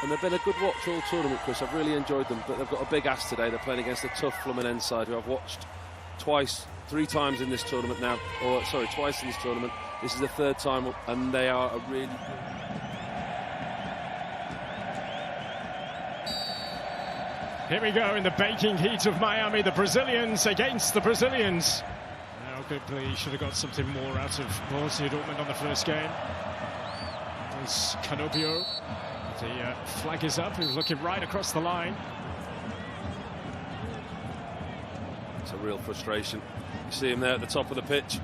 And they've been a good watch all tournament, Chris. I've really enjoyed them, but they've got a big ask today. They're playing against a tough Fluminense side who I've watched three times in this tournament now. Or, sorry, twice in this tournament. This is the third time, and they are a really... Here we go in the baking heat of Miami, the Brazilians against the Brazilians. Now quickly should have got something more out of Borussia Dortmund on the first game. There's Canopio. The flag is up, he's looking right across the line. It's a real frustration. You see him there at the top of the pitch.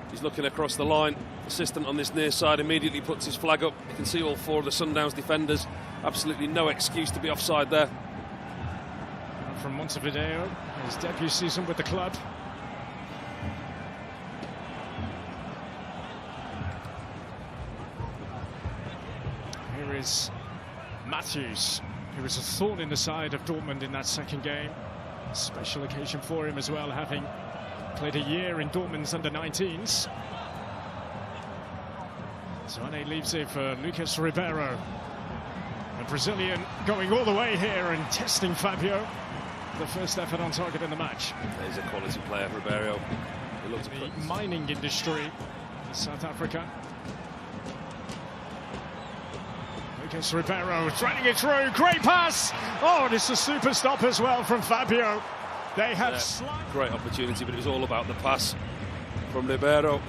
He's looking across the line. Assistant on this near side immediately puts his flag up. You can see all four of the Sundowns defenders. Absolutely no excuse to be offside there. From Montevideo, his debut season with the club. Here is Matthews, who was a thorn in the side of Dortmund in that second game. Special occasion for him as well, having played a year in Dortmund's under-19s. Zwane leaves it for Lucas Ribeiro. The Brazilian going all the way here and testing Fabio. The first effort on target in the match. He's a quality player, Ribeiro. He looks the mining industry in South Africa. Lucas Ribeiro threading it through, great pass! Oh, and it's a super stop as well from Fabio. They have great opportunity, but it was all about the pass from Ribeiro.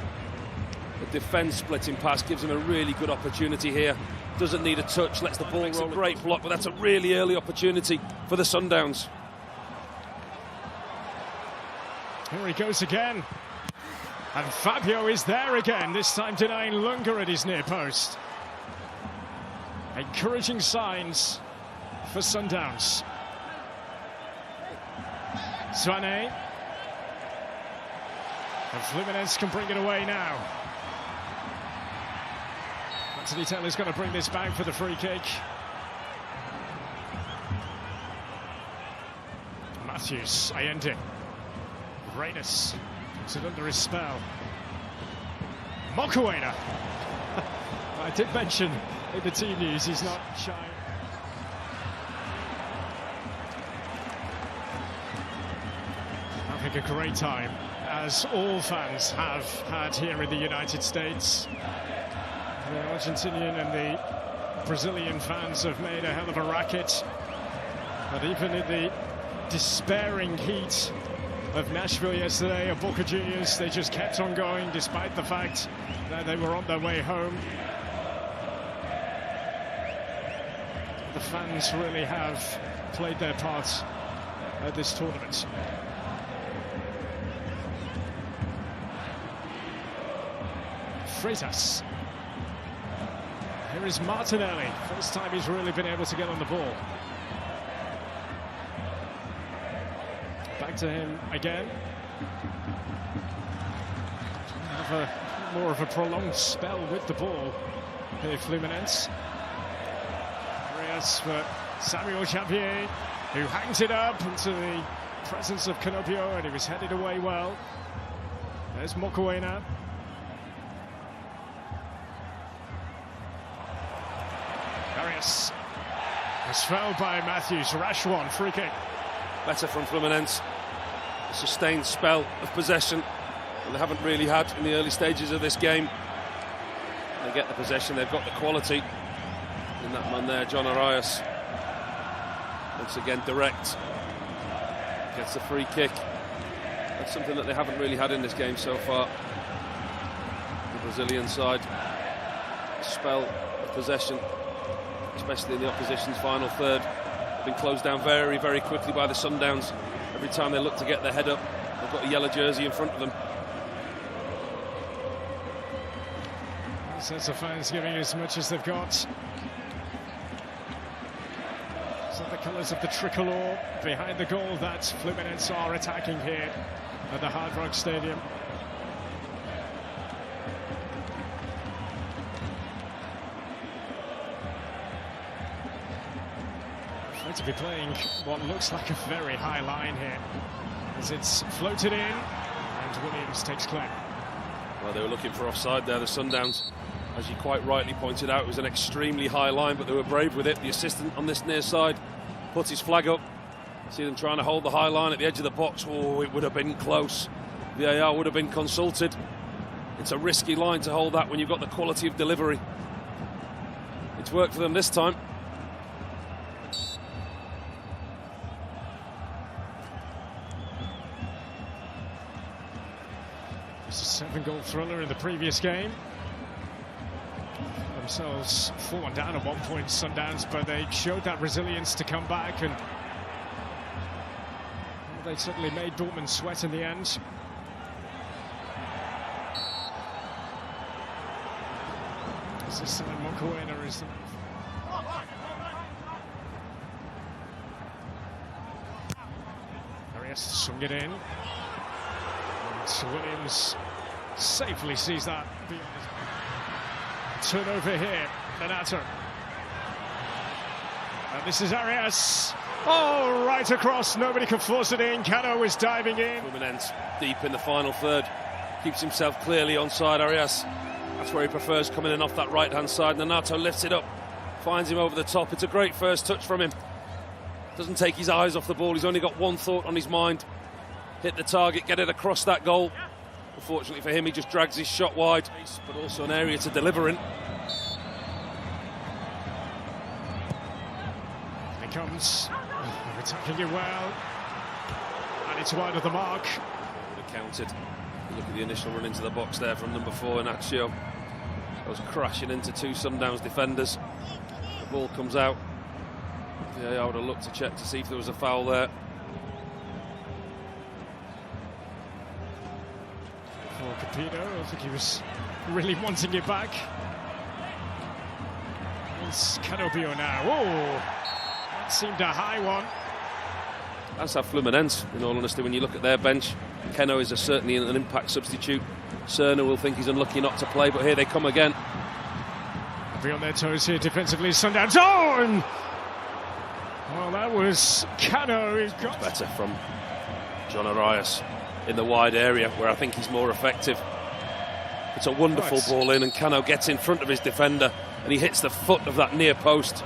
The defence splitting pass gives him a really good opportunity here. Doesn't need a touch, lets the ball roll. A great block, but that's a really early opportunity for the Sundowns. Here he goes again. And Fabio is there again, this time denying Lunga at his near post. Encouraging signs for Sundowns. Zwane. And Fluminense can bring it away now. Anthony Taylor's going to bring this back for the free kick. Matthews, Allende. Reynes puts it under his spell. Mokoena. I did mention in the team news he's not shy. Having a great time, as all fans have had here in the United States. The Argentinian and the Brazilian fans have made a hell of a racket. But even in the despairing heat of Nashville yesterday, of Boca Juniors, they just kept on going despite the fact that they were on their way home. The fans really have played their part at this tournament. Freitas. Here is Martinelli. First time he's really been able to get on the ball. Back to him again. Have more of a prolonged spell with the ball here, Fluminense. Arias for Samuel Xavier, who hangs it up into the presence of Canopio, and he was headed away well. There's Mokoena. Arias was fouled by Matthews. Rash one, free kick. Better from Fluminense. A sustained spell of possession that they haven't really had in the early stages of this game. They get the possession, they've got the quality in that man there, John Arias. Once again direct, gets the free kick. That's something that they haven't really had in this game so far. The Brazilian side, a spell of possession, especially in the opposition's final third. They've been closed down very, very quickly by the Sundowns. Every time they look to get their head up, they've got a yellow jersey in front of them. Sense of fans giving as much as they've got. So the colours of the tricolour behind the goal that Fluminense are attacking here at the Hard Rock Stadium. Going to be playing what looks like a very high line here, as it's floated in, and Williams takes claim. Well, they were looking for offside there, the Sundowns. As you quite rightly pointed out, it was an extremely high line, but they were brave with it. The assistant on this near side put his flag up. See them trying to hold the high line at the edge of the box. Oh, it would have been close. VAR would have been consulted. It's a risky line to hold that when you've got the quality of delivery. It's worked for them this time. It's a 7-goal thriller in the previous game. Themselves 4-1 down at one point, Sundowns, but they showed that resilience to come back, and they certainly made Dortmund sweat in the end. Is this Mokoena or is the... Arias swung it in. And Williams safely sees that beyond his... Turnover here, Renato. And this is Arias. Oh, right across, nobody can force it in. Cano is diving in. Fluminense deep in the final third. Keeps himself clearly onside, Arias. That's where he prefers, coming in off that right-hand side. Renato lifts it up, finds him over the top. It's a great first touch from him. Doesn't take his eyes off the ball. He's only got one thought on his mind. Hit the target, get it across that goal. Unfortunately for him, he just drags his shot wide, but also an area to deliver in. Here he comes, attacking it well, and it's wide of the mark. Would have counted. Look at the initial run into the box there from number 4, Inacio. Goes crashing into 2 Sundowns defenders. The ball comes out. Yeah, I would have looked to check to see if there was a foul there. Capito, I think he was really wanting it back. It's Canopio now. Oh, that seemed a high one. That's how Fluminense, in all honesty, when you look at their bench. Keno is certainly an impact substitute. Cerner will think he's unlucky not to play, but here they come again. Be on their toes here defensively. Sundowns. Oh, and well, that was Cano. He's got better from John Arias in the wide area, where I think he's more effective. It's a wonderful ball in, and Cano gets in front of his defender, and he hits the foot of that near post.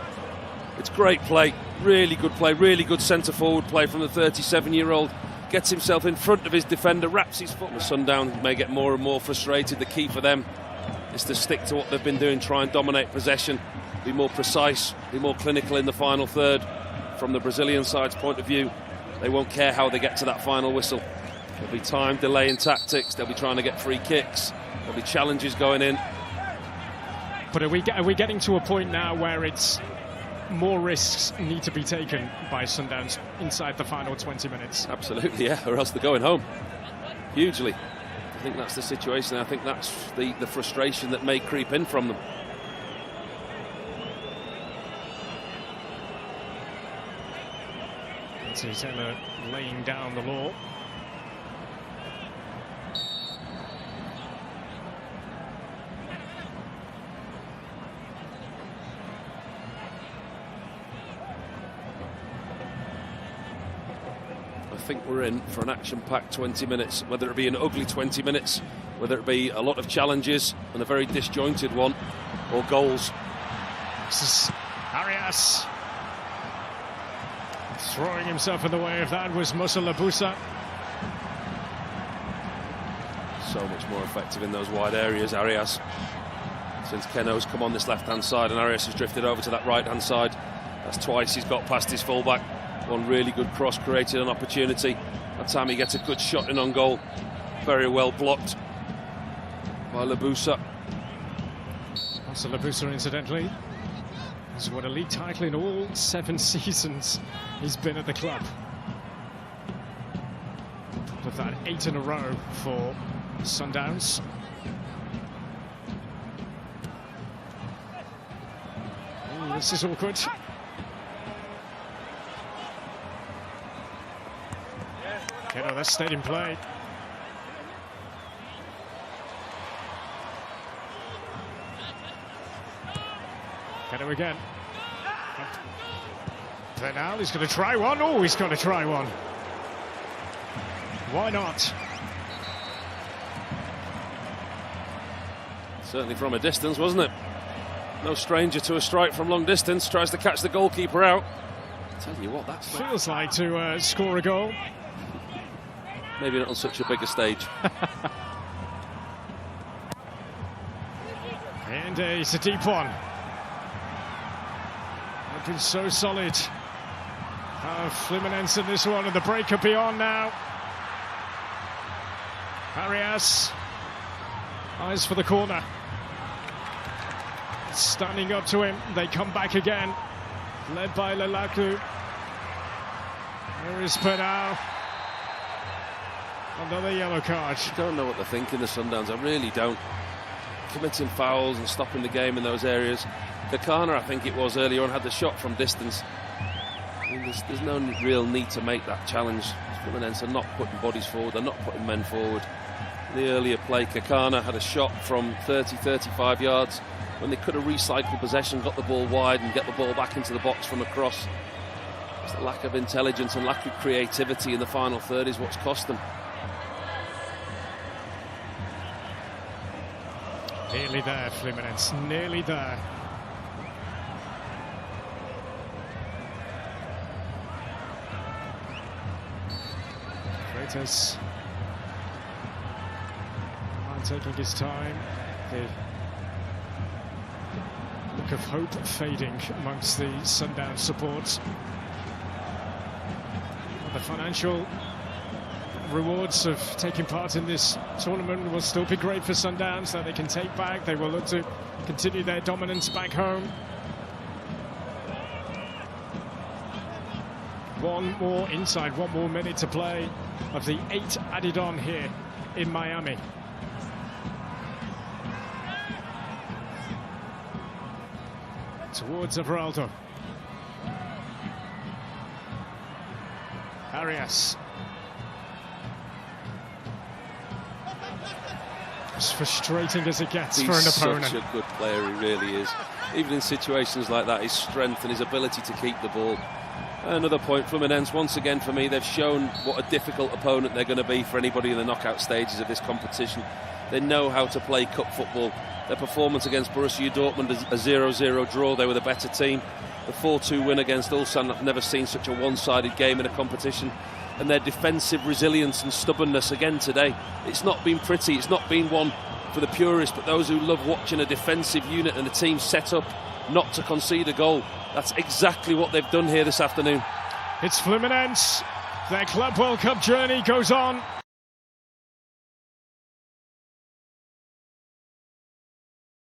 It's great play, really good centre-forward play from the 37-year-old. Gets himself in front of his defender, wraps his foot. The Sundown may get more and more frustrated. The key for them is to stick to what they've been doing, try and dominate possession, be more precise, be more clinical in the final third. From the Brazilian side's point of view, they won't care how they get to that final whistle. There'll be time, delay in tactics, they'll be trying to get free kicks, there'll be challenges going in. But are we getting to a point now where it's more risks need to be taken by Sundowns inside the final 20 minutes? Absolutely, yeah, or else they're going home. Hugely. I think that's the situation. I think that's the frustration that may creep in from them. So Taylor laying down the law. I think we're in for an action-packed 20 minutes, whether it be an ugly 20 minutes, whether it be a lot of challenges and a very disjointed one, or goals. This is Arias. Throwing himself in the way of that was Musa Labusa. So much more effective in those wide areas, Arias. Since Keno's come on this left-hand side and Arias has drifted over to that right-hand side. That's twice he's got past his fullback. One really good cross created an opportunity. That time he gets a good shot in on goal. Very well blocked by Labusa. Also Labusa, incidentally, has won a league title in all 7 seasons he's been at the club. With that 8 in a row for Sundowns. Ooh, this is awkward. Okay, no, that's stayed in play. Keno again. Bernal, he's going to try one. Oh, he's going to try one. Why not? Certainly from a distance, wasn't it? No stranger to a strike from long distance. Tries to catch the goalkeeper out. I tell you what, that's feels like to score a goal. Maybe not on such a bigger stage. And it's a deep one. Looking so solid. Fluminense in this one, and the break could be on now. Arias. Eyes for the corner. Standing up to him. They come back again. Led by Lelaku. There is Pedal. Another yellow card. I don't know what they're thinking, the Sundowns. I really don't. Committing fouls and stopping the game in those areas. Kakana, I think it was earlier on, had the shot from distance. I mean, there's no real need to make that challenge. Fluminense are not putting bodies forward. They're not putting men forward. The earlier play, Kakana had a shot from 30, 35 yards when they could have recycled possession, got the ball wide and get the ball back into the box from across. It's the lack of intelligence and lack of creativity in the final third is what's cost them. Nearly there, Fluminense, nearly there. Freitas taking his time. The look of hope fading amongst the Sundowns supports. The financial rewards of taking part in this tournament will still be great for Sundowns that they can take back. They will look to continue their dominance back home. One more inside, 1 more minute to play of the 8 added on here in Miami. Towards Everaldo. Arias. As frustrating as it gets for an opponent. He's such a good player, he really is. Even in situations like that, his strength and his ability to keep the ball. Another point, Fluminense, once again for me, they've shown what a difficult opponent they're going to be for anybody in the knockout stages of this competition. They know how to play cup football. Their performance against Borussia Dortmund, a 0-0 draw, they were the better team. The 4-2 win against Ulsan, I've never seen such a one-sided game in a competition. And their defensive resilience and stubbornness again today. It's not been pretty, it's not been one for the purists, but those who love watching a defensive unit and a team set up not to concede a goal. That's exactly what they've done here this afternoon. It's Fluminense. Their Club World Cup journey goes on.